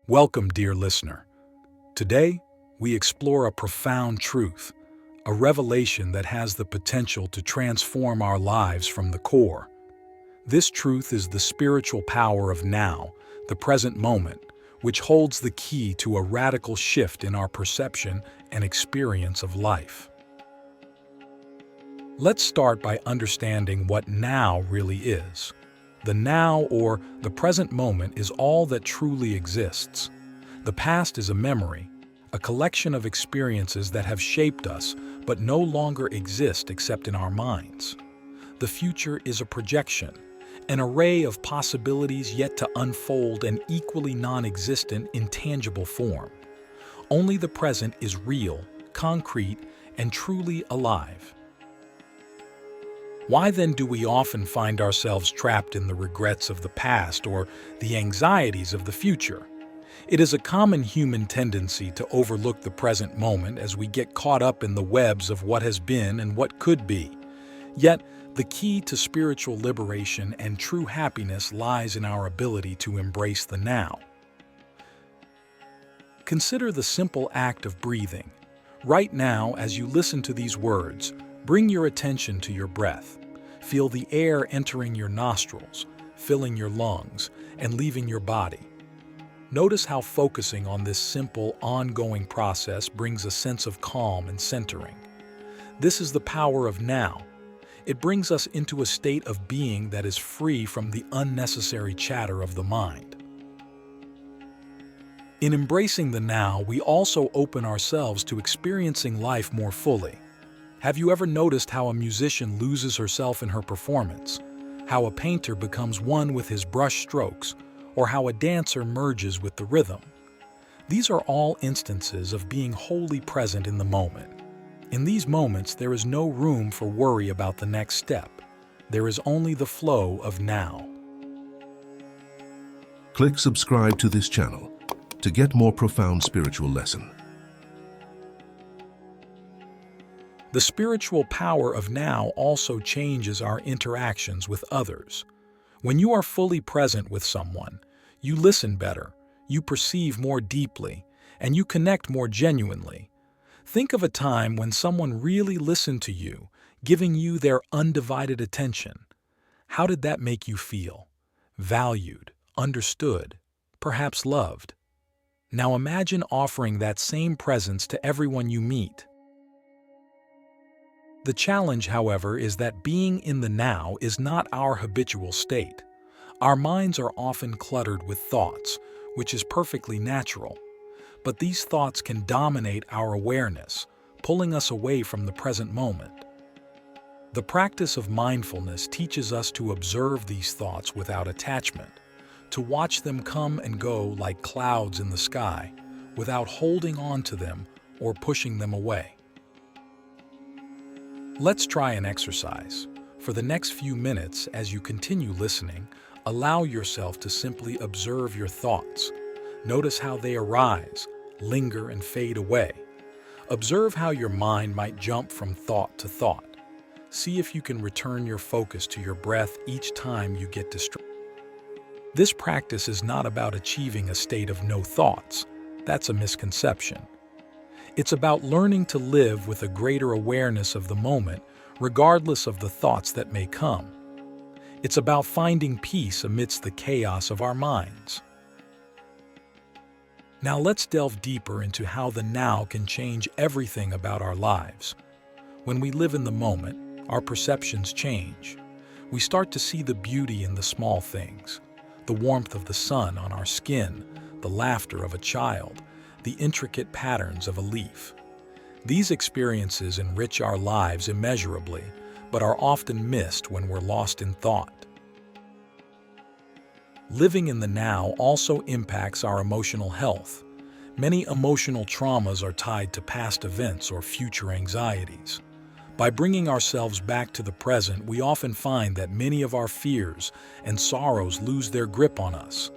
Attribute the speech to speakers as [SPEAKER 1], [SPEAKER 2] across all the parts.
[SPEAKER 1] Welcome, dear listener. Today, we explore a profound truth, a revelation that has the potential to transform our lives from the core. This truth is the spiritual power of now, the present moment, which holds the key to a radical shift in our perception and experience of life. Let's start by understanding what now really is. The now, or the present moment, is all that truly exists. The past is a memory, a collection of experiences that have shaped us but no longer exist except in our minds. The future is a projection, an array of possibilities yet to unfold in equally non-existent, intangible form. Only the present is real, concrete, and truly alive. Why then do we often find ourselves trapped in the regrets of the past or the anxieties of the future? It is a common human tendency to overlook the present moment as we get caught up in the webs of what has been and what could be. Yet, the key to spiritual liberation and true happiness lies in our ability to embrace the now. Consider the simple act of breathing. Right now, as you listen to these words, bring your attention to your breath. Feel the air entering your nostrils, filling your lungs, and leaving your body. Notice how focusing on this simple, ongoing process brings a sense of calm and centering. This is the power of now. It brings us into a state of being that is free from the unnecessary chatter of the mind. In embracing the now, we also open ourselves to experiencing life more fully. Have you ever noticed how a musician loses herself in her performance? How a painter becomes one with his brush strokes? Or how a dancer merges with the rhythm? These are all instances of being wholly present in the moment. In these moments, there is no room for worry about the next step. There is only the flow of now.
[SPEAKER 2] Click subscribe to this channel to get more profound spiritual lesson.
[SPEAKER 1] The spiritual power of now also changes our interactions with others. When you are fully present with someone, you listen better, you perceive more deeply, and you connect more genuinely. Think of a time when someone really listened to you, giving you their undivided attention. How did that make you feel? Valued, understood, perhaps loved. Now imagine offering that same presence to everyone you meet. The challenge, however, is that being in the now is not our habitual state. Our minds are often cluttered with thoughts, which is perfectly natural. But these thoughts can dominate our awareness, pulling us away from the present moment. The practice of mindfulness teaches us to observe these thoughts without attachment, to watch them come and go like clouds in the sky, without holding on to them or pushing them away. Let's try an exercise. For the next few minutes, as you continue listening, allow yourself to simply observe your thoughts. Notice how they arise, linger, and fade away. Observe how your mind might jump from thought to thought. See if you can return your focus to your breath each time you get distracted. This practice is not about achieving a state of no thoughts. That's a misconception. It's about learning to live with a greater awareness of the moment, regardless of the thoughts that may come. It's about finding peace amidst the chaos of our minds. Now let's delve deeper into how the now can change everything about our lives. When we live in the moment, our perceptions change. We start to see the beauty in the small things, the warmth of the sun on our skin, the laughter of a child, the intricate patterns of a leaf. These experiences enrich our lives immeasurably, but are often missed when we're lost in thought. Living in the now also impacts our emotional health. Many emotional traumas are tied to past events or future anxieties. By bringing ourselves back to the present, we often find that many of our fears and sorrows lose their grip on us.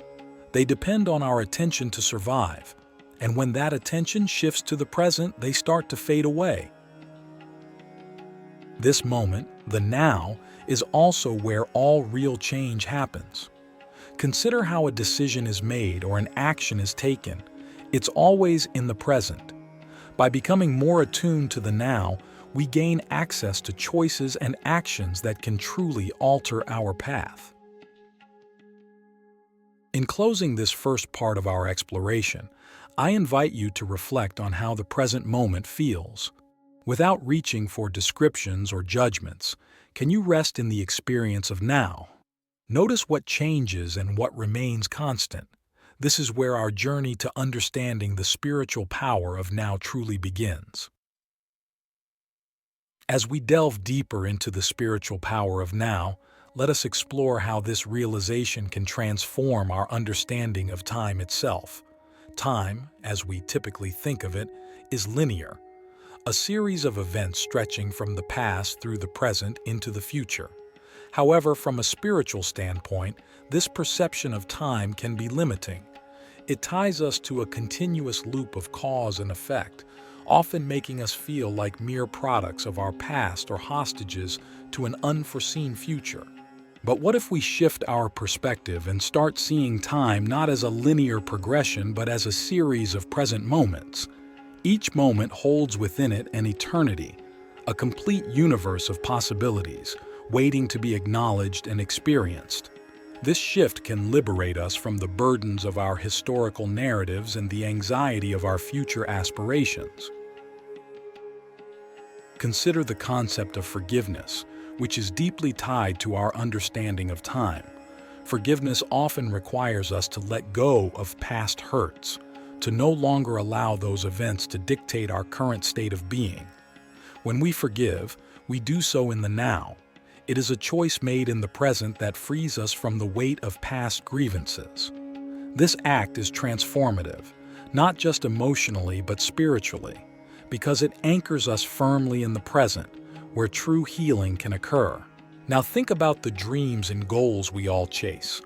[SPEAKER 1] They depend on our attention to survive, and when that attention shifts to the present, they start to fade away. This moment, the now, is also where all real change happens. Consider how a decision is made or an action is taken. It's always in the present. By becoming more attuned to the now, we gain access to choices and actions that can truly alter our path. In closing this first part of our exploration, I invite you to reflect on how the present moment feels. Without reaching for descriptions or judgments, can you rest in the experience of now? Notice what changes and what remains constant. This is where our journey to understanding the spiritual power of now truly begins. As we delve deeper into the spiritual power of now, let us explore how this realization can transform our understanding of time itself. Time, as we typically think of it, is linear, a series of events stretching from the past through the present into the future. However, from a spiritual standpoint, this perception of time can be limiting. It ties us to a continuous loop of cause and effect, often making us feel like mere products of our past or hostages to an unforeseen future. But what if we shift our perspective and start seeing time not as a linear progression but as a series of present moments? Each moment holds within it an eternity, a complete universe of possibilities, waiting to be acknowledged and experienced. This shift can liberate us from the burdens of our historical narratives and the anxiety of our future aspirations. Consider the concept of forgiveness, which is deeply tied to our understanding of time. Forgiveness often requires us to let go of past hurts, to no longer allow those events to dictate our current state of being. When we forgive, we do so in the now. It is a choice made in the present that frees us from the weight of past grievances. This act is transformative, not just emotionally but spiritually, because it anchors us firmly in the present, where true healing can occur. Now think about the dreams and goals we all chase.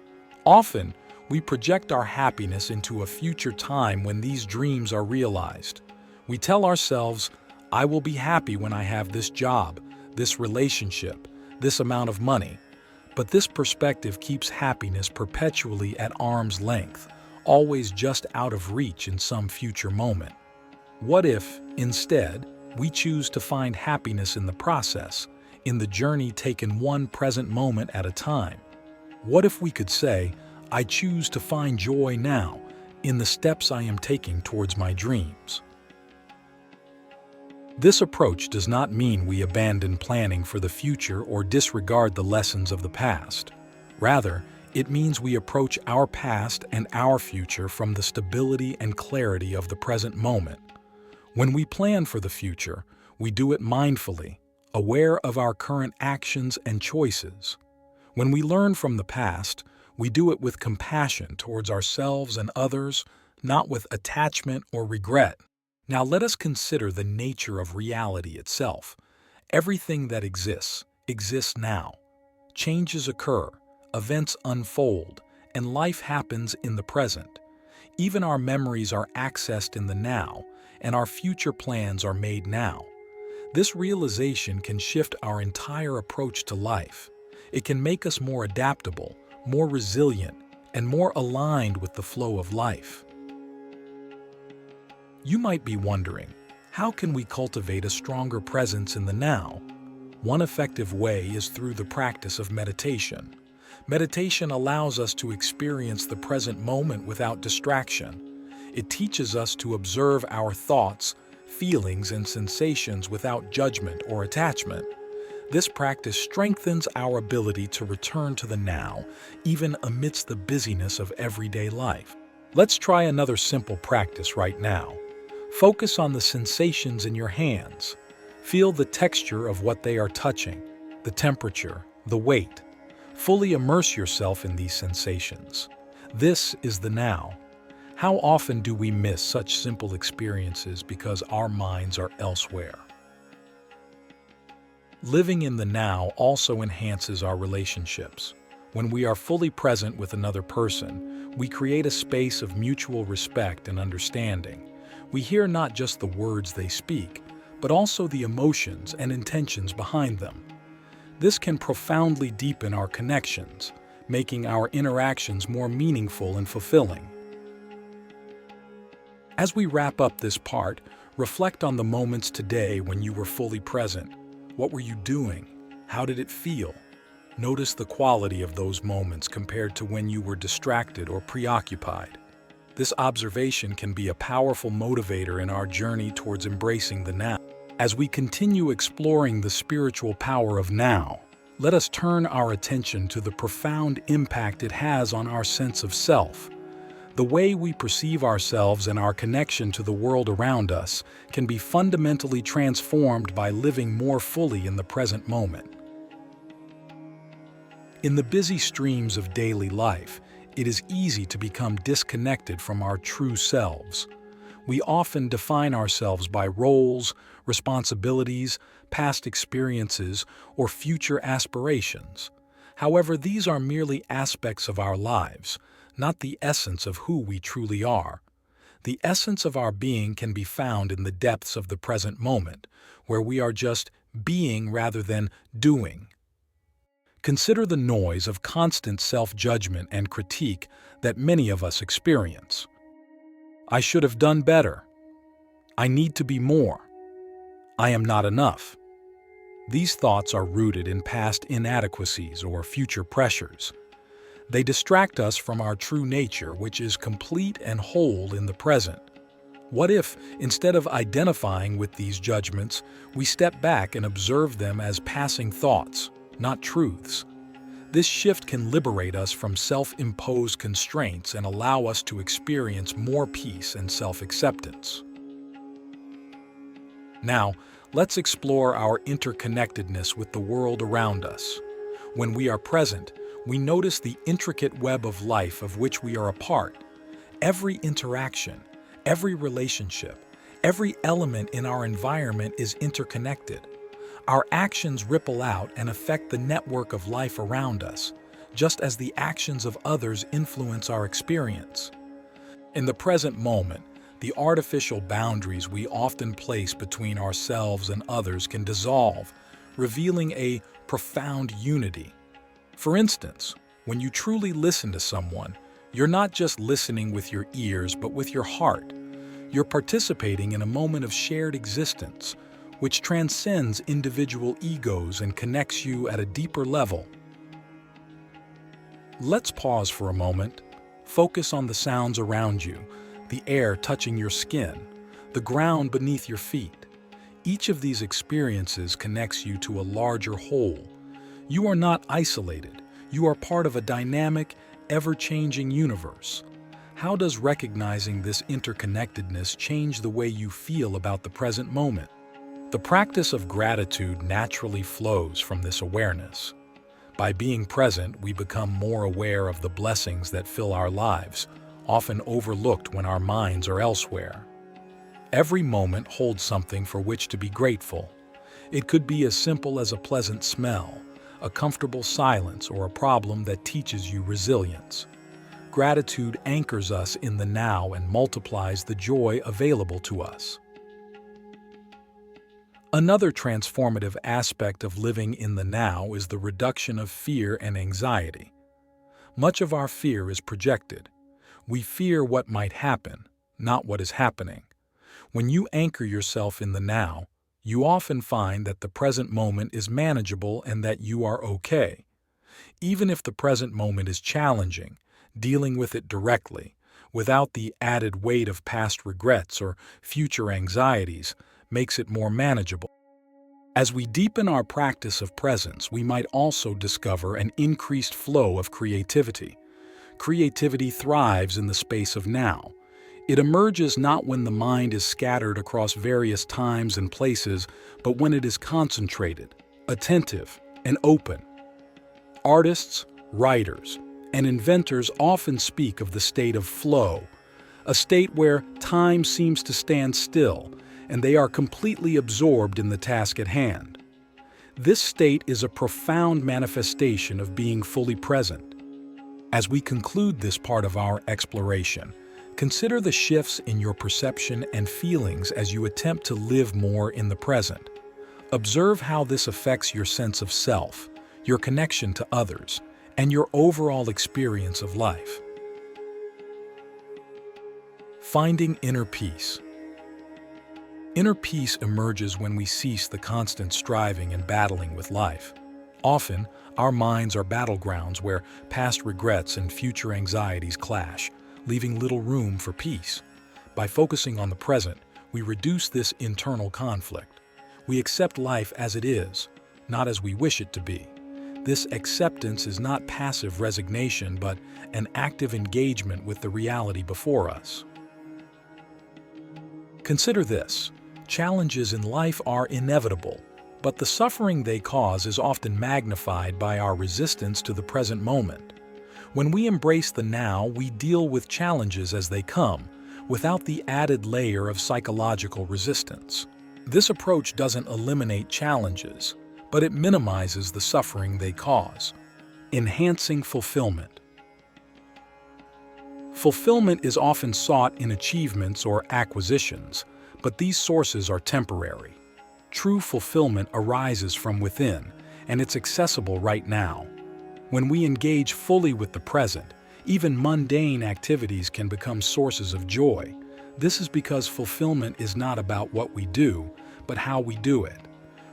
[SPEAKER 1] Often, we project our happiness into a future time when these dreams are realized. We tell ourselves, "I will be happy when I have this job, this relationship, this amount of money." But this perspective keeps happiness perpetually at arm's length, always just out of reach in some future moment. What if, instead, we choose to find happiness in the process, in the journey taken one present moment at a time? What if we could say, "I choose to find joy now, in the steps I am taking towards my dreams"? This approach does not mean we abandon planning for the future or disregard the lessons of the past. Rather, it means we approach our past and our future from the stability and clarity of the present moment. When we plan for the future, we do it mindfully, aware of our current actions and choices. When we learn from the past, we do it with compassion towards ourselves and others, not with attachment or regret. Now let us consider the nature of reality itself. Everything that exists now. Changes occur, events unfold, and life happens in the present. Even our memories are accessed in the now, and our future plans are made now. This realization can shift our entire approach to life. It can make us more adaptable, more resilient, and more aligned with the flow of life. You might be wondering, how can we cultivate a stronger presence in the now? One effective way is through the practice of meditation. Meditation allows us to experience the present moment without distraction. It teaches us to observe our thoughts, feelings, and sensations without judgment or attachment. This practice strengthens our ability to return to the now, even amidst the busyness of everyday life. Let's try another simple practice right now. Focus on the sensations in your hands. Feel the texture of what they are touching, the temperature, the weight. Fully immerse yourself in these sensations. This is the now. How often do we miss such simple experiences because our minds are elsewhere? Living in the now also enhances our relationships. When we are fully present with another person, we create a space of mutual respect and understanding. We hear not just the words they speak, but also the emotions and intentions behind them. This can profoundly deepen our connections, making our interactions more meaningful and fulfilling. As we wrap up this part, reflect on the moments today when you were fully present. What were you doing? How did it feel? Notice the quality of those moments compared to when you were distracted or preoccupied. This observation can be a powerful motivator in our journey towards embracing the now. As we continue exploring the spiritual power of now, let us turn our attention to the profound impact it has on our sense of self. The way we perceive ourselves and our connection to the world around us can be fundamentally transformed by living more fully in the present moment. In the busy streams of daily life, it is easy to become disconnected from our true selves. We often define ourselves by roles, responsibilities, past experiences, or future aspirations. However, these are merely aspects of our lives, not the essence of who we truly are. The essence of our being can be found in the depths of the present moment, where we are just being rather than doing. Consider the noise of constant self-judgment and critique that many of us experience. I should have done better. I need to be more. I am not enough. These thoughts are rooted in past inadequacies or future pressures. They distract us from our true nature, which is complete and whole in the present. What if, instead of identifying with these judgments, we step back and observe them as passing thoughts, not truths? This shift can liberate us from self-imposed constraints and allow us to experience more peace and self-acceptance. Now, let's explore our interconnectedness with the world around us. When we are present, we notice the intricate web of life of which we are a part. Every interaction, every relationship, every element in our environment is interconnected. Our actions ripple out and affect the network of life around us, just as the actions of others influence our experience. In the present moment, the artificial boundaries we often place between ourselves and others can dissolve, revealing a profound unity. For instance, when you truly listen to someone, you're not just listening with your ears but with your heart. You're participating in a moment of shared existence, which transcends individual egos and connects you at a deeper level. Let's pause for a moment. Focus on the sounds around you, the air touching your skin, the ground beneath your feet. Each of these experiences connects you to a larger whole. You are not isolated. You are part of a dynamic, ever-changing universe. How does recognizing this interconnectedness change the way you feel about the present moment? The practice of gratitude naturally flows from this awareness. By being present, we become more aware of the blessings that fill our lives, often overlooked when our minds are elsewhere. Every moment holds something for which to be grateful. It could be as simple as a pleasant smell, a comfortable silence, or a problem that teaches you resilience. Gratitude anchors us in the now and multiplies the joy available to us. Another transformative aspect of living in the now is the reduction of fear and anxiety. Much of our fear is projected. We fear what might happen, not what is happening. When you anchor yourself in the now, you often find that the present moment is manageable and that you are okay. Even if the present moment is challenging, dealing with it directly, without the added weight of past regrets or future anxieties, makes it more manageable. As we deepen our practice of presence, we might also discover an increased flow of creativity. Creativity thrives in the space of now. It emerges not when the mind is scattered across various times and places, but when it is concentrated, attentive, and open. Artists, writers, and inventors often speak of the state of flow, a state where time seems to stand still, and they are completely absorbed in the task at hand. This state is a profound manifestation of being fully present. As we conclude this part of our exploration, consider the shifts in your perception and feelings as you attempt to live more in the present. Observe how this affects your sense of self, your connection to others, and your overall experience of life. Finding inner peace. Inner peace emerges when we cease the constant striving and battling with life. Often, our minds are battlegrounds where past regrets and future anxieties clash, leaving little room for peace. By focusing on the present, we reduce this internal conflict. We accept life as it is, not as we wish it to be. This acceptance is not passive resignation, but an active engagement with the reality before us. Consider this. Challenges in life are inevitable, but the suffering they cause is often magnified by our resistance to the present moment. When we embrace the now, we deal with challenges as they come, without the added layer of psychological resistance. This approach doesn't eliminate challenges, but it minimizes the suffering they cause. Enhancing fulfillment. Fulfillment is often sought in achievements or acquisitions, but these sources are temporary. True fulfillment arises from within, and it's accessible right now. When we engage fully with the present, even mundane activities can become sources of joy. This is because fulfillment is not about what we do, but how we do it.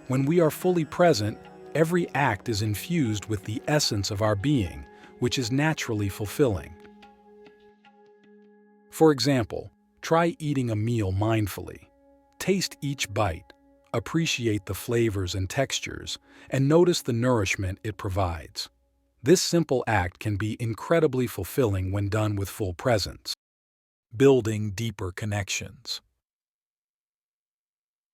[SPEAKER 1] When we are fully present, every act is infused with the essence of our being, which is naturally fulfilling. For example, try eating a meal mindfully. Taste each bite, appreciate the flavors and textures, and notice the nourishment it provides. This simple act can be incredibly fulfilling when done with full presence. Building deeper connections.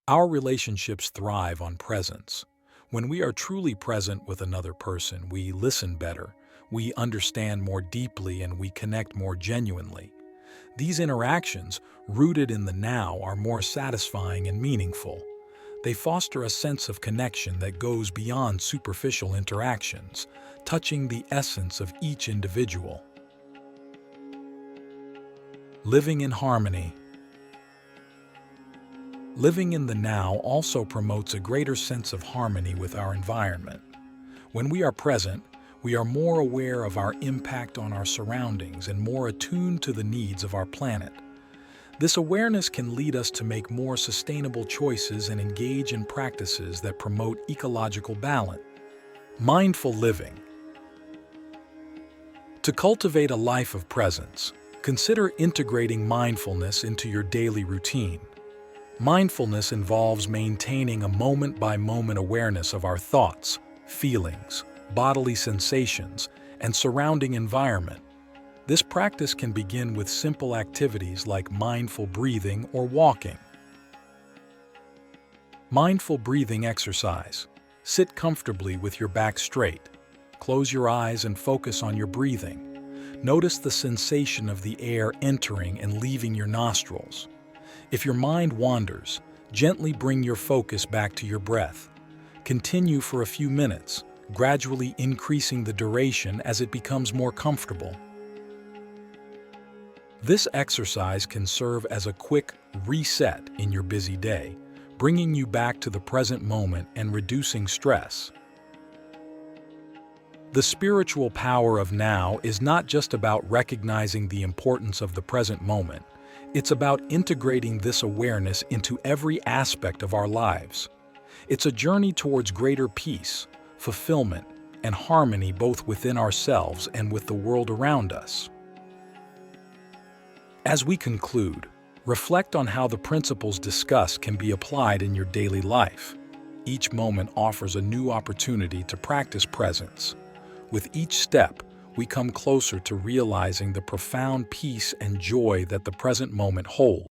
[SPEAKER 1] Our relationships thrive on presence. When we are truly present with another person, we listen better, we understand more deeply, and we connect more genuinely. These interactions, rooted in the now, are more satisfying and meaningful. They foster a sense of connection that goes beyond superficial interactions, touching the essence of each individual. Living in harmony. Living in the now also promotes a greater sense of harmony with our environment. When we are present, we are more aware of our impact on our surroundings and more attuned to the needs of our planet. This awareness can lead us to make more sustainable choices and engage in practices that promote ecological balance. Mindful living. To cultivate a life of presence, consider integrating mindfulness into your daily routine. Mindfulness involves maintaining a moment-by-moment awareness of our thoughts, feelings, bodily sensations, and surrounding environment. This practice can begin with simple activities like mindful breathing or walking. Mindful breathing exercise. Sit comfortably with your back straight. Close your eyes and focus on your breathing. Notice the sensation of the air entering and leaving your nostrils. If your mind wanders, gently bring your focus back to your breath. Continue for a few minutes, gradually increasing the duration as it becomes more comfortable. This exercise can serve as a quick reset in your busy day, bringing you back to the present moment and reducing stress. The spiritual power of now is not just about recognizing the importance of the present moment. It's about integrating this awareness into every aspect of our lives. It's a journey towards greater peace, fulfillment, and harmony both within ourselves and with the world around us. As we conclude, reflect on how the principles discussed can be applied in your daily life. Each moment offers a new opportunity to practice presence. With each step, we come closer to realizing the profound peace and joy that the present moment holds.